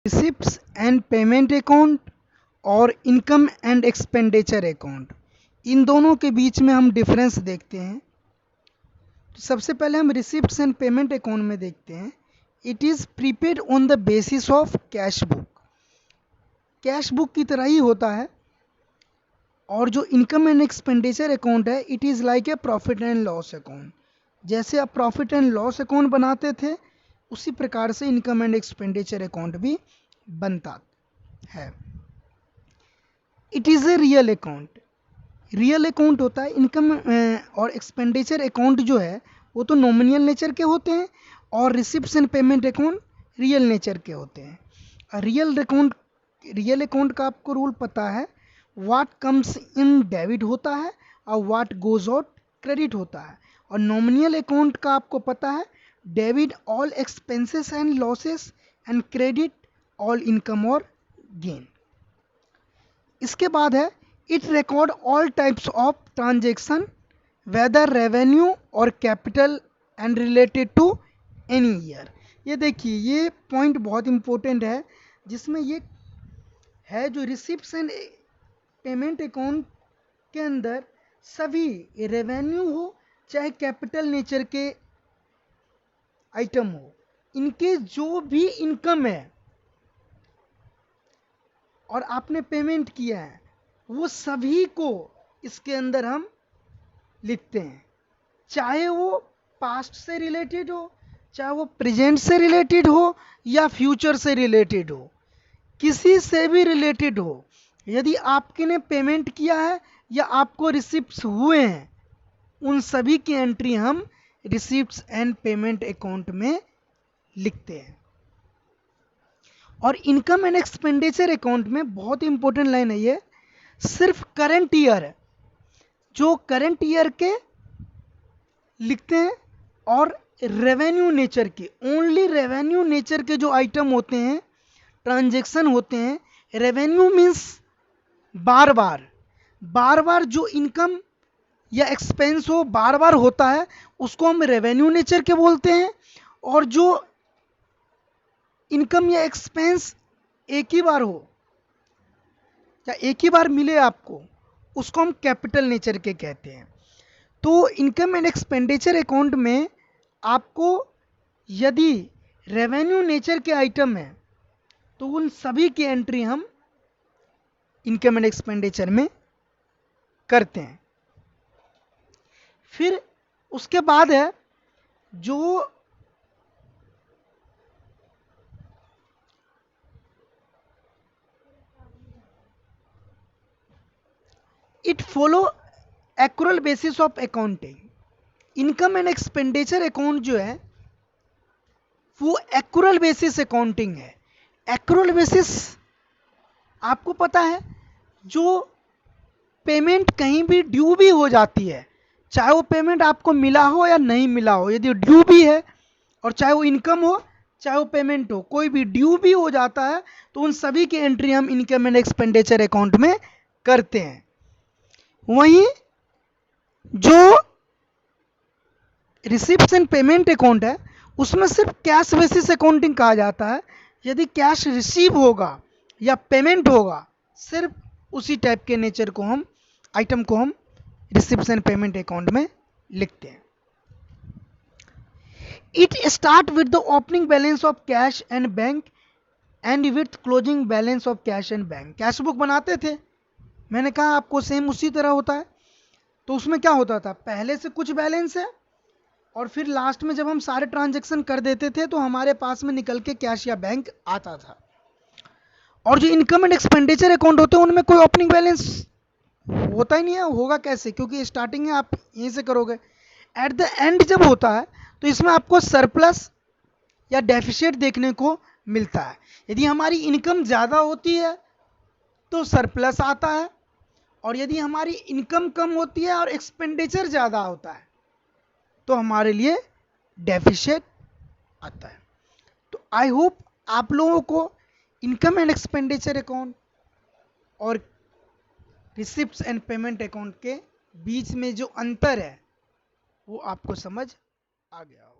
Receipts and payment account और income and expenditure account, इन दोनों के बीच में हम डिफरेंस देखते हैं। तो सबसे पहले हम रिसिप्ट्स एंड पेमेंट अकाउंट में देखते हैं। It is prepaid on the basis of cash book, cash book की तरह ही होता है। और जो इनकम एंड एक्सपेंडिचर अकाउंट है, it is like a profit and loss account. जैसे आप प्रॉफिट एंड लॉस अकाउंट बनाते थे, उसी प्रकार से इनकम एंड एक्सपेंडिचर अकाउंट भी बनता है। It is a real account, real account होता है। इनकम और एक्सपेंडिचर अकाउंट जो है वो तो नॉमिनल नेचर के होते हैं, और receipts and payment account real nature के होते हैं। रियल अकाउंट का आपको रूल पता है, व्हाट कम्स इन डेबिट होता है और व्हाट गोज आउट क्रेडिट होता है। और नॉमिनल अकाउंट का आपको पता है, debit all expenses and losses and credit all income और गेन। इसके बाद है, it record all types of transaction whether revenue or capital and related to any year. ये देखिए, ये पॉइंट बहुत इंपॉर्टेंट है, जिसमें ये है जो रिसिप्ट्स एंड पेमेंट अकाउंट के अंदर सभी रेवेन्यू हो चाहे कैपिटल नेचर के आइटम हो, इनके जो भी इनकम है और आपने पेमेंट किया है, वो सभी को इसके अंदर हम लिखते हैं। चाहे वो पास्ट से रिलेटेड हो, चाहे वो प्रेजेंट से रिलेटेड हो या फ्यूचर से रिलेटेड हो, किसी से भी रिलेटेड हो, यदि आपके ने पेमेंट किया है या आपको रिसिप्ट्स हुए हैं, उन सभी की एंट्री हम रिसिप्ट्स एंड पेमेंट अकाउंट में लिखते हैं। और इनकम एंड एक्सपेंडिचर अकाउंट में बहुत इंपॉर्टेंट लाइन है ये, सिर्फ करंट ईयर, जो करंट ईयर के लिखते हैं, और रेवेन्यू नेचर के, ओनली रेवेन्यू नेचर के जो आइटम होते हैं, ट्रांजैक्शन होते हैं। रेवेन्यू मीन्स बार बार जो इनकम या एक्सपेंस हो बार बार होता है, उसको हम रेवेन्यू नेचर के बोलते हैं। और जो इनकम या एक्सपेंस एक ही बार हो या एक ही बार मिले आपको, उसको हम कैपिटल नेचर के कहते हैं। तो इनकम एंड एक्सपेंडिचर अकाउंट में आपको यदि रेवेन्यू नेचर के आइटम है, तो उन सभी की एंट्री हम इनकम एंड एक्सपेंडिचर में करते हैं। फिर उसके बाद है जो it follow accrual basis of accounting. Income and expenditure account जो है वो एक्रूअल बेसिस अकाउंटिंग है। एक्रूअल बेसिस आपको पता है, जो पेमेंट कहीं भी ड्यू भी हो जाती है, चाहे वो पेमेंट आपको मिला हो या नहीं मिला हो, यदि ड्यू भी है, और चाहे वो इनकम हो चाहे वो पेमेंट हो, कोई भी ड्यू भी हो जाता है, तो उन सभी की एंट्री हम इनकम एंड एक्सपेंडिचर अकाउंट में करते हैं। वहीं जो रिसिप्ट्स एंड पेमेंट अकाउंट है, उसमें सिर्फ कैश बेसिस अकाउंटिंग कहा जाता है। यदि कैश रिसीव होगा या पेमेंट होगा, सिर्फ उसी टाइप के नेचर को हम, आइटम को हम रिसिप्ट्स एंड पेमेंट अकाउंट में लिखते हैं। It start with the opening balance of cash and bank and with closing balance of cash and bank. Cash book बनाते थे, मैंने कहा आपको, सेम उसी तरह होता है। तो उसमें क्या होता था, पहले से कुछ बैलेंस है, और फिर लास्ट में जब हम सारे ट्रांजैक्शन कर देते थे, तो हमारे पास में निकल के कैश या बैंक आता था। और जो इनकम एंड एक्सपेंडिचर अकाउंट होते हैं, उनमें कोई ओपनिंग बैलेंस होता ही नहीं है। होगा कैसे, क्योंकि स्टार्टिंग में आप यहीं से करोगे। एट द एंड जब होता है, तो इसमें आपको सरप्लस या डेफिसिट देखने को मिलता है। यदि हमारी इनकम ज़्यादा होती है तो सरप्लस आता है, और यदि हमारी इनकम कम होती है और एक्सपेंडिचर ज़्यादा होता है, तो हमारे लिए डेफिसिट आता है। तो आई होप आप लोगों को इनकम एंड एक्सपेंडिचर अकाउंट और रिसिप्ट्स एंड पेमेंट अकाउंट के बीच में जो अंतर है, वो आपको समझ आ गया।